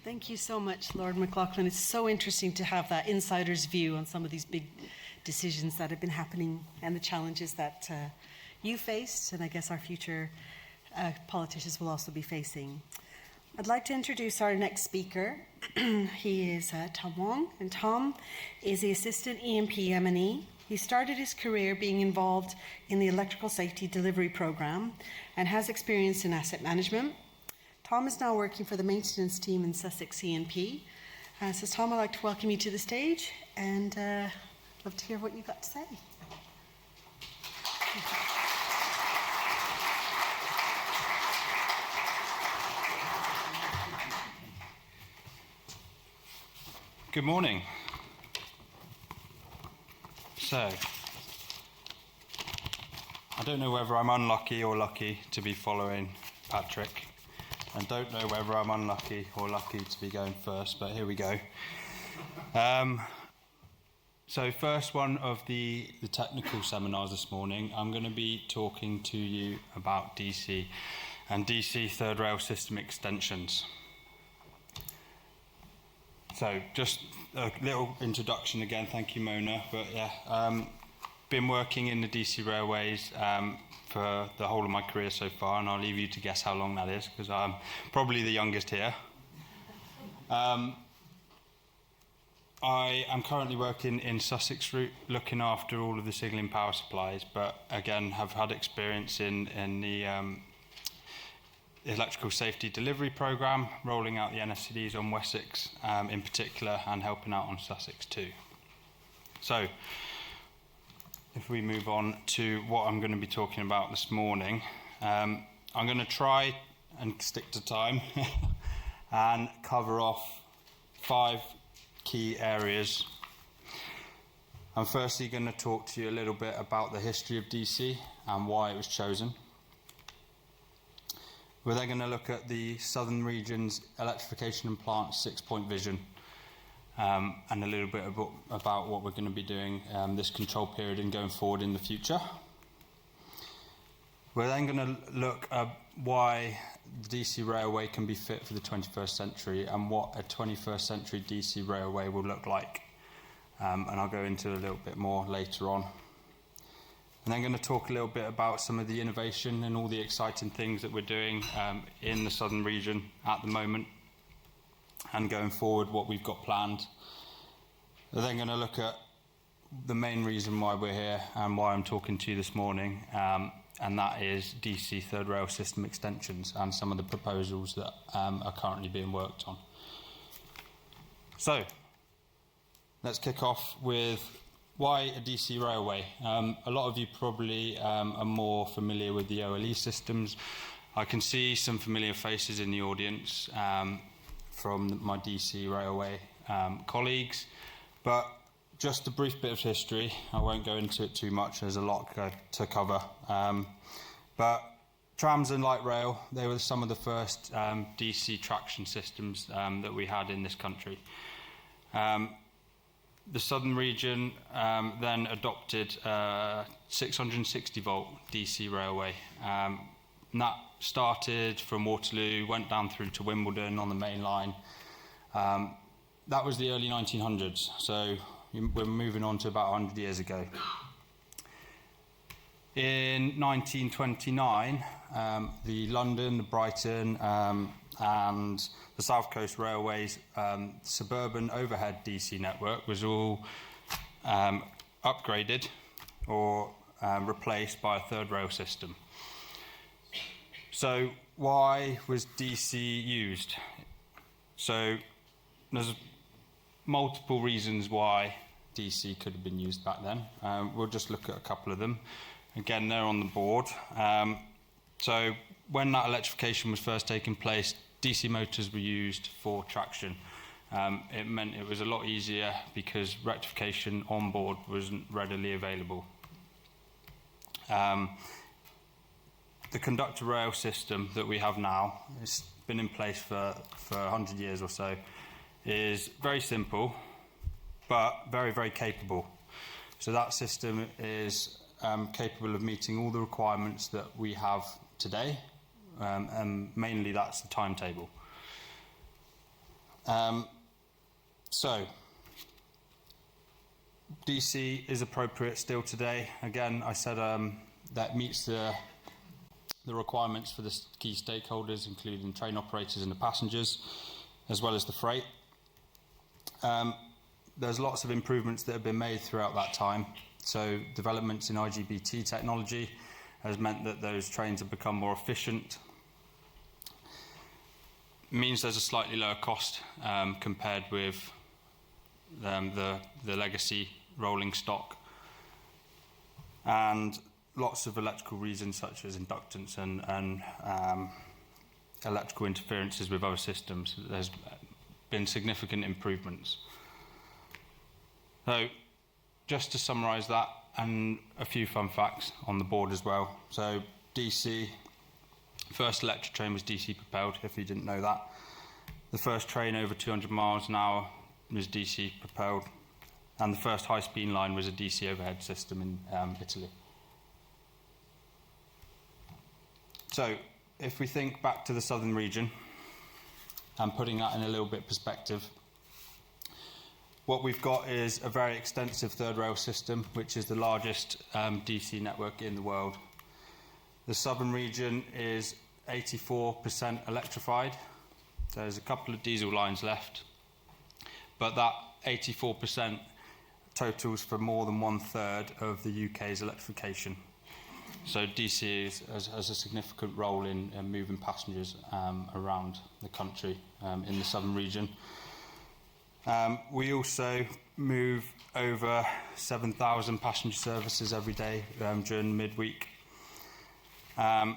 Thank you so much, Lord McLaughlin. It's so interesting to have that insider's view on some of these big decisions that have been happening and the challenges that you faced, and I guess our future politicians will also be facing. I'd like to introduce our next speaker. He is Tom Wong, and Tom is the Assistant EMP M&E. He started his career being involved in the Electrical Safety Delivery Program and has experience in asset management. Tom is now working for the maintenance team in Sussex EMP. So Tom, I'd like to welcome you to the stage, and I'd love to hear what you've got to say. Good morning. So, I don't know whether I'm unlucky or lucky to be following Patrick, and don't know whether I'm unlucky or lucky to be going first, but here we go. So first one of the technical seminars this morning, I'm going to be talking to you about DC and DC third rail system extensions. So just a little introduction again, thank you Mona, but yeah, been working in the DC railways for the whole of my career so far, and I'll leave you to guess how long that is, because I'm probably the youngest here. I am currently working in Sussex route, looking after all of the signalling power supplies, but again have had experience in the Electrical Safety Delivery Programme, rolling out the NSCDs on Wessex in particular, and helping out on Sussex too. So, if we move on to what I'm going to be talking about this morning, I'm going to try and stick to time and cover off 5 key areas. I'm firstly going to talk to you a little bit about the history of DC and why it was chosen. We're then going to look at the Southern Region's Electrification and Plant 6-point vision, and a little bit about what we're going to be doing this control period and going forward in the future. We're then going to look at why the DC railway can be fit for the 21st century and what a 21st century DC railway will look like. And I'll go into a little bit more later on. And then I'm going to talk a little bit about some of the innovation and all the exciting things that we're doing in the Southern region at the moment, and going forward what we've got planned. We're then going to look at the main reason why we're here and why I'm talking to you this morning, and that is DC third rail system extensions and some of the proposals that are currently being worked on. So, let's kick off with why a DC railway? A lot of you probably are more familiar with the OLE systems. I can see some familiar faces in the audience from my DC railway colleagues, but just a brief bit of history. I won't go into it too much, there's a lot to cover. But trams and light rail, they were some of the first DC traction systems that we had in this country. The Southern region then adopted 660 volt DC railway. And that started from Waterloo, went down through to Wimbledon on the main line. That was the early 1900s, so we're moving on to about 100 years ago. In 1929, the London, the Brighton, and the South Coast Railways suburban overhead DC network was all upgraded or replaced by a third rail system. So why was DC used? So there's multiple reasons why DC could have been used back then. We'll just look at a couple of them. Again, they're on the board. So when that electrification was first taking place, DC motors were used for traction. It meant it was a lot easier because rectification on board wasn't readily available. The conductor rail system that we have now, it's been in place for 100 years or so, is very simple, but very, very capable. So that system is capable of meeting all the requirements that we have today, and mainly that's the timetable. So, DC is appropriate still today. Again, I said that meets the requirements for the key stakeholders, including train operators and the passengers, as well as the freight. There's lots of improvements that have been made throughout that time. So developments in IGBT technology has meant that those trains have become more efficient. It means there's a slightly lower cost compared with the legacy rolling stock. And lots of electrical reasons such as inductance and electrical interferences with other systems. There's been significant improvements. So just to summarise that, and a few fun facts on the board as well. So DC, first electric train was DC propelled, if you didn't know that. The first train over 200 miles an hour was DC propelled, and the first high-speed line was a DC overhead system in Italy. So if we think back to the southern region, and putting that in a little bit perspective, what we've got is a very extensive third rail system, which is the largest DC network in the world. The southern region is 84% electrified. There's a couple of diesel lines left, but that 84% totals for more than 1/3 of the UK's electrification. So DC has a significant role in moving passengers around the country in the southern region. We also move over 7,000 passenger services every day during midweek. And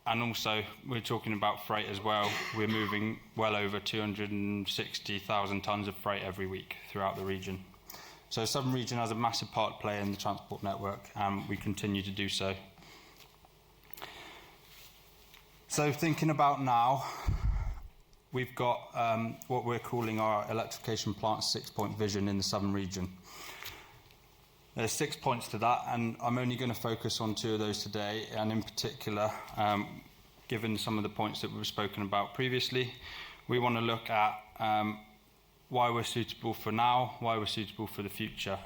also, we're talking about freight as well. We're moving well over 260,000 tonnes of freight every week throughout the region. So the southern region has a massive part to play in the transport network, and we continue to do so. So thinking about now, we've got what we're calling our electrification plant 6-point vision in the southern region. There's 6 points to that, and I'm only going to focus on 2 of those today, and in particular, given some of the points that we've spoken about previously, we want to look at why we're suitable for now, why we're suitable for the future.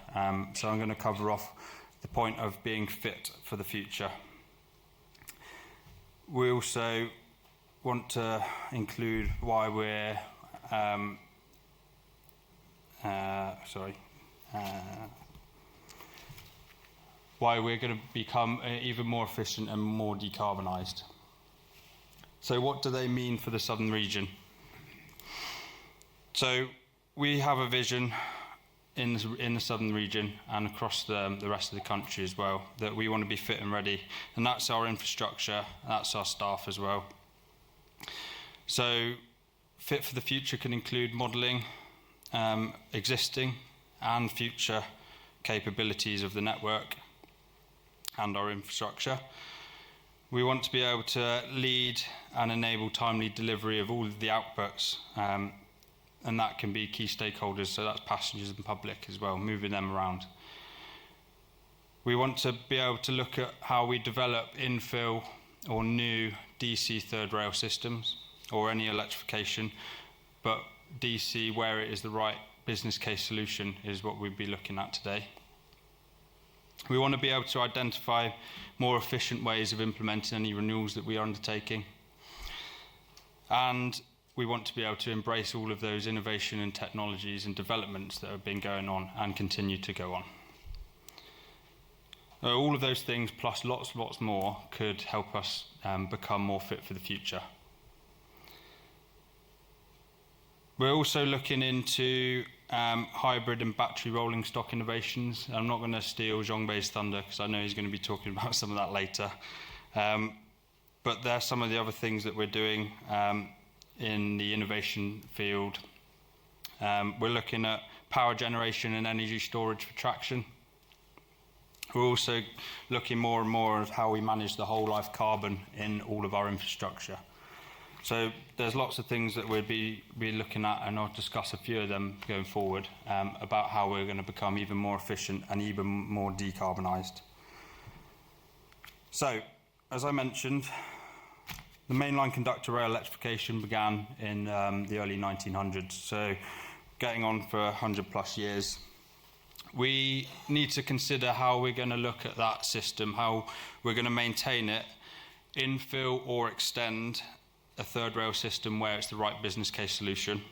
So I'm going to cover off the point of being fit for the future. We also want to include why we're why we're going to become even more efficient and more decarbonised. So what do they mean for the southern region? So we have a vision in the southern region and across the rest of the country as well, that we want to be fit and ready, and that's our infrastructure, that's our staff as well. So fit for the future can include modelling existing and future capabilities of the network and our infrastructure. We want to be able to lead and enable timely delivery of all of the outputs, and that can be key stakeholders, so that's passengers and public as well, moving them around. We want to be able to look at how we develop infill or new DC third rail systems or any electrification, but DC, where it is the right business case solution, is what we'd be looking at today. We want to be able to identify more efficient ways of implementing any renewals that we are undertaking. And we want to be able to embrace all of those innovation and technologies and developments that have been going on and continue to go on. All of those things, plus lots more, could help us become more fit for the future. We're also looking into hybrid and battery rolling stock innovations. I'm not going to steal Zhongbei's thunder because I know he's going to be talking about some of that later. But there are some of the other things that we're doing in the innovation field. We're looking at power generation and energy storage for traction. We're also looking more and more at how we manage the whole life carbon in all of our infrastructure. So there's lots of things that we'll be looking at, and I'll discuss a few of them going forward, about how we're going to become even more efficient and even more decarbonised. So, as I mentioned, The mainline conductor rail electrification began in the early 1900s, so getting on for 100 plus years. We need to consider how we're going to look at that system, how we're going to maintain it, infill or extend a third rail system where it's the right business case solution.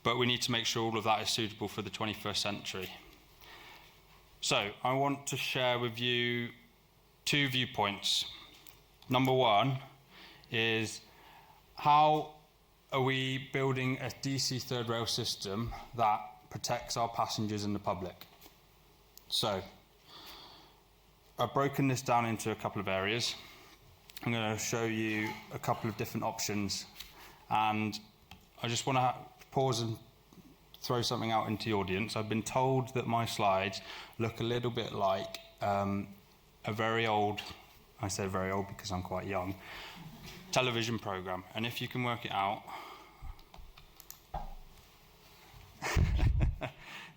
But we need to make sure all of that is suitable for the 21st century. So I want to share with you two viewpoints. Number one is, how are we building a DC third rail system that protects our passengers and the public? So I've broken this down into a couple of areas. I'm going to show you a couple of different options, and I just want to pause and throw something out into the audience. I've been told that my slides look a little bit like a very old, I say very old because I'm quite young, television program, and if you can work it out,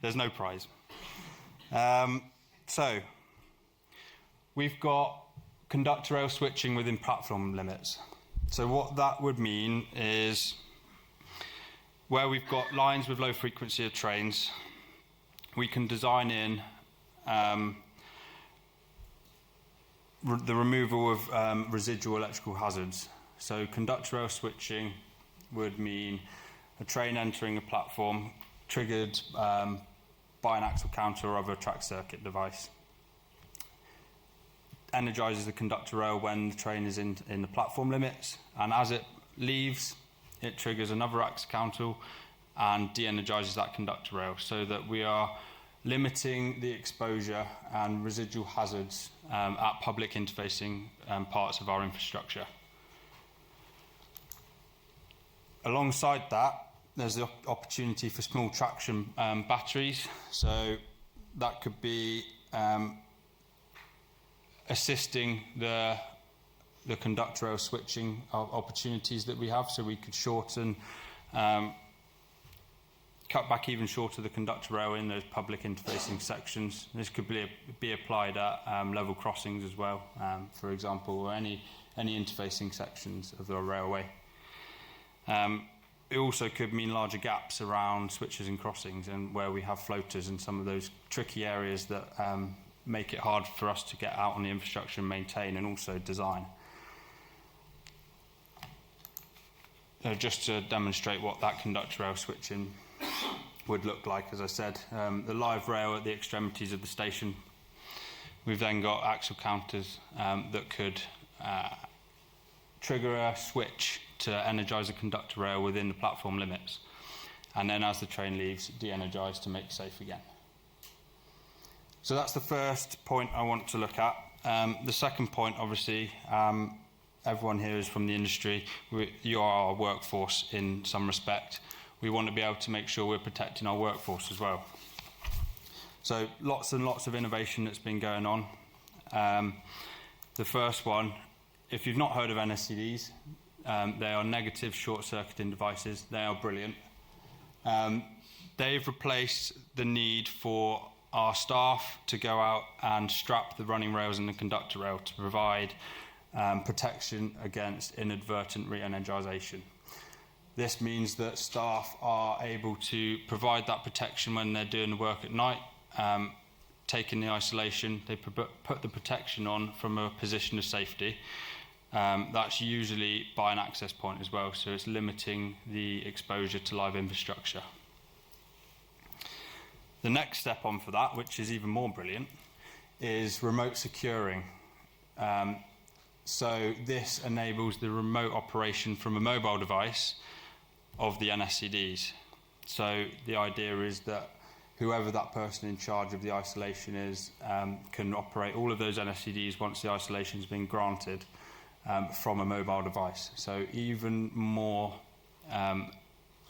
there's no prize. So we've got conductor rail switching within platform limits. So what that would mean is, where we've got lines with low frequency of trains, we can design in the removal of residual electrical hazards. So conductor rail switching would mean a train entering a platform triggered by an axle counter or other track circuit device. Energises the conductor rail when the train is in the platform limits, and as it leaves, it triggers another axle counter and de-energises that conductor rail, so that we are limiting the exposure and residual hazards at public interfacing parts of our infrastructure. Alongside that, there's the opportunity for small traction batteries. So that could be assisting the conductor rail switching opportunities that we have. So we could shorten, cut back even shorter the conductor rail in those public interfacing sections. This could be applied at level crossings as well, for example, or any interfacing sections of the railway. It also could mean larger gaps around switches and crossings, and where we have floaters in some of those tricky areas that make it hard for us to get out on the infrastructure and maintain and also design. Just to demonstrate what that conductor rail switching would look like, as I said, the live rail at the extremities of the station. We've then got axle counters that could trigger a switch to energise a conductor rail within the platform limits, and then as the train leaves, de-energise to make safe again. So that's the first point I want to look at. The second point, obviously, everyone here is from the industry. You are our workforce in some respect. We want to be able to make sure we're protecting our workforce as well. So lots and lots of innovation that's been going on. The first one, if you've not heard of NSCDs, they are negative short-circuiting devices. They are brilliant. They've replaced the need for our staff to go out and strap the running rails and the conductor rail to provide protection against inadvertent re-energisation. This means that staff are able to provide that protection when they're doing the work at night, taking the isolation. They put the protection on from a position of safety. That's usually by an access point as well, so it's limiting the exposure to live infrastructure. The next step on for that, which is even more brilliant, is remote securing. So this enables the remote operation from a mobile device of the NSCDs. So the idea is that whoever that person in charge of the isolation is can operate all of those NSCDs once the isolation has been granted from a mobile device. So even more,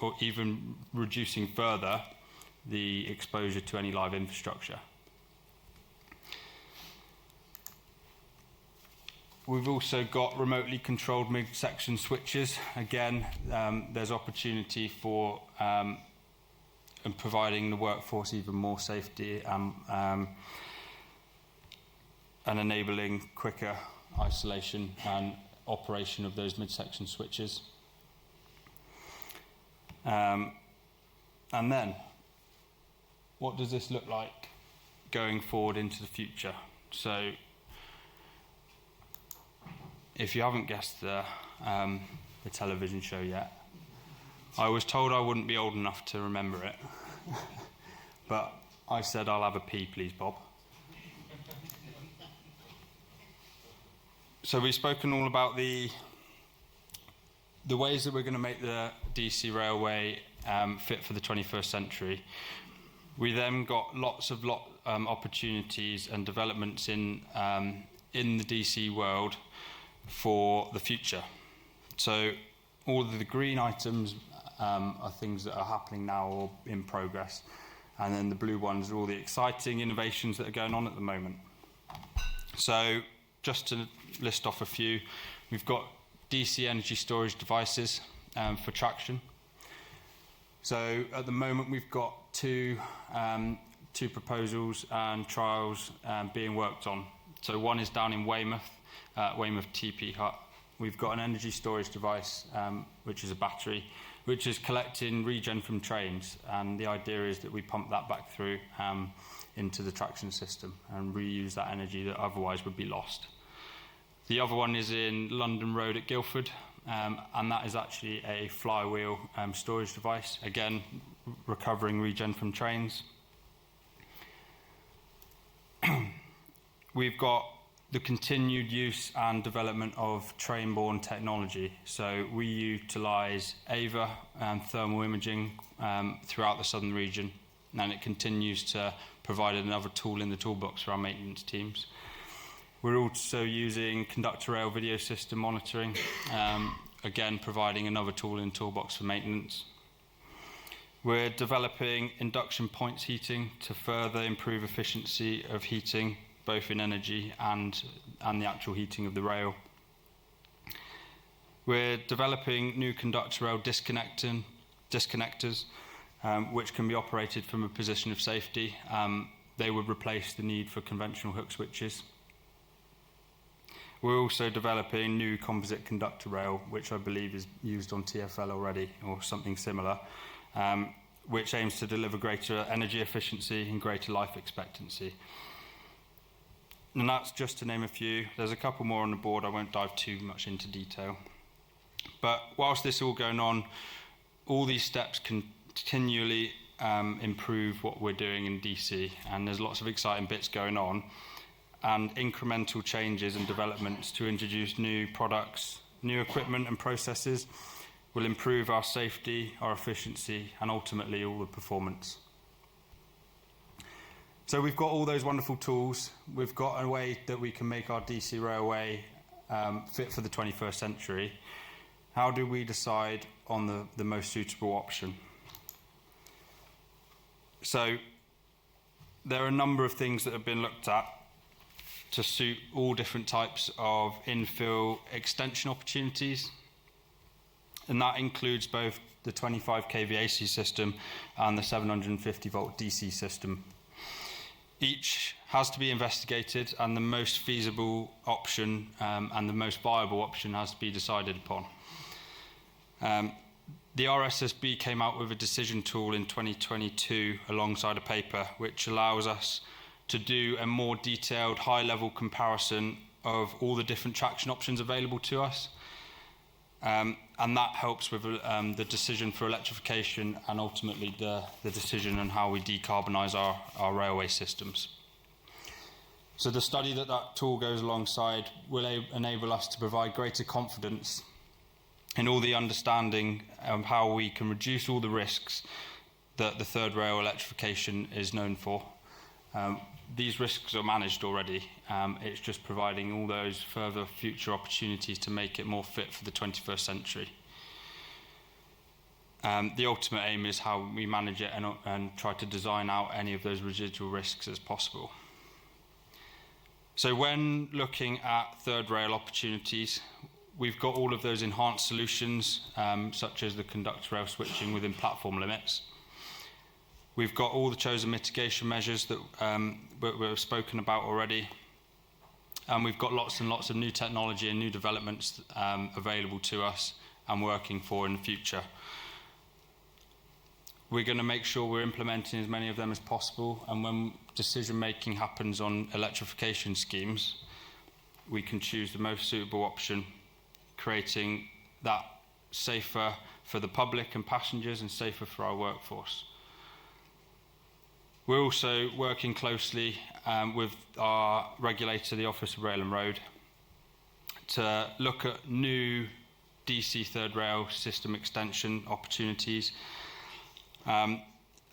or even reducing further the exposure to any live infrastructure. We've also got remotely controlled mid-section switches. Again, there's opportunity for providing the workforce even more safety and enabling quicker isolation and operation of those midsection switches. And then, what does this look like going forward into the future? So, if you haven't guessed the television show yet, I was told I wouldn't be old enough to remember it. But I said, I'll have a pee, please, Bob. So we've spoken all about the ways that we're going to make the DC railway fit for the 21st century. We then got lots of opportunities and developments in the DC world for the future. So all of the green items are things that are happening now or in progress, and then the blue ones are all the exciting innovations that are going on at the moment. So just to list off a few, we've got DC energy storage devices for traction. So at the moment we've got two proposals and trials being worked on. So one is down in Weymouth, Weymouth TP Hut. We've got an energy storage device, which is a battery, which is collecting regen from trains, and the idea is that we pump that back through into the traction system and reuse that energy that otherwise would be lost. The other one is in London Road at Guildford, and that is actually a flywheel storage device, again recovering regen from trains. We've got the continued use and development of train-borne technology. So we utilise AVA thermal imaging throughout the southern region, and it continues to provide another tool in the toolbox for our maintenance teams. We're also using conductor rail video system monitoring, again providing another tool in the toolbox for maintenance. We're developing induction points heating to further improve efficiency of heating, both in energy and the actual heating of the rail. We're developing new conductor rail disconnectors, which can be operated from a position of safety. They would replace the need for conventional hook switches. We're also developing new composite conductor rail, which I believe is used on TfL already, or something similar, which aims to deliver greater energy efficiency and greater life expectancy. And that's just to name a few. There's a couple more on the board. I won't dive too much into detail. But whilst this is all going on, all these steps continually improve what we're doing in DC, and there's lots of exciting bits going on, and incremental changes and developments to introduce new products, new equipment and processes will improve our safety, our efficiency, and ultimately all the performance. So we've got all those wonderful tools. We've got a way that we can make our DC railway fit for the 21st century. How do we decide on the most suitable option? So there are a number of things that have been looked at to suit all different types of infill extension opportunities. And that includes both the 25 kV AC system and the 750 volt DC system. Each has to be investigated, and the most feasible option and the most viable option has to be decided upon. The RSSB came out with a decision tool in 2022 alongside a paper which allows us to do a more detailed, high-level comparison of all the different traction options available to us. And that helps with the decision for electrification and ultimately the decision on how we decarbonise our railway systems. So the study that tool goes alongside will enable us to provide greater confidence in all the understanding of how we can reduce all the risks that the third rail electrification is known for. These risks are managed already. It's just providing all those further future opportunities to make it more fit for the 21st century. The ultimate aim is how we manage it and try to design out any of those residual risks as possible. So when looking at third rail opportunities, we've got all of those enhanced solutions, such as the conductor rail switching within platform limits. We've got all the chosen mitigation measures that we've spoken about already. And we've got lots and lots of new technology and new developments available to us and working for in the future. We're going to make sure we're implementing as many of them as possible, and when decision making happens on electrification schemes, we can choose the most suitable option, creating that safer for the public and passengers and safer for our workforce. We're also working closely with our regulator, the Office of Rail and Road, to look at new DC third rail system extension opportunities. And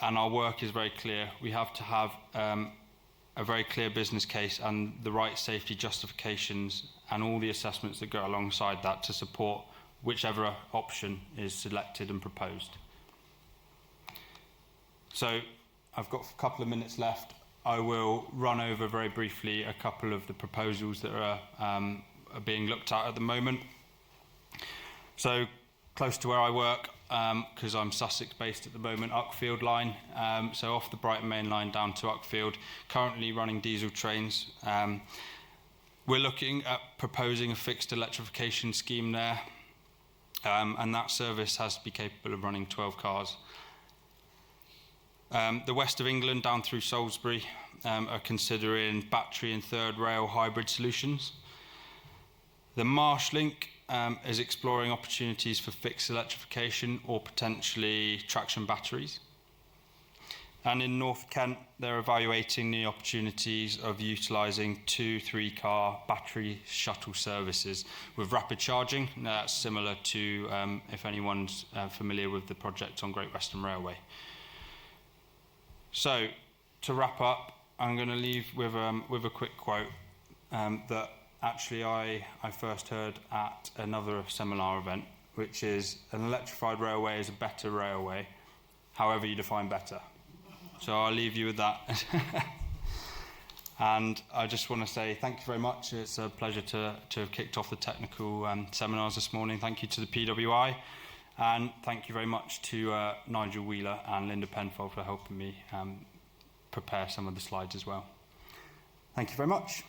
our work is very clear. We have to have a very clear business case and the right safety justifications and all the assessments that go alongside that to support whichever option is selected and proposed. So I've got a couple of minutes left. I will run over very briefly a couple of the proposals that are being looked at the moment. So close to where I work, because I'm Sussex based at the moment, Uckfield line, so off the Brighton main line down to Uckfield, currently running diesel trains. We're looking at proposing a fixed electrification scheme there, and that service has to be capable of running 12 cars. The west of England down through Salisbury are considering battery and third rail hybrid solutions. The Marsh Link is exploring opportunities for fixed electrification or potentially traction batteries. And in North Kent, they're evaluating the opportunities of utilising 2-3 car battery shuttle services with rapid charging. Now, that's similar to, if anyone's familiar with the project on Great Western Railway. So, to wrap up, I'm going to leave with a quick quote that actually I first heard at another seminar event, which is, an electrified railway is a better railway, however you define better. So I'll leave you with that. And I just want to say thank you very much. It's a pleasure to have kicked off the technical seminars this morning. Thank you to the PWI. And thank you very much to Nigel Wheeler and Linda Penfold for helping me prepare some of the slides as well. Thank you very much.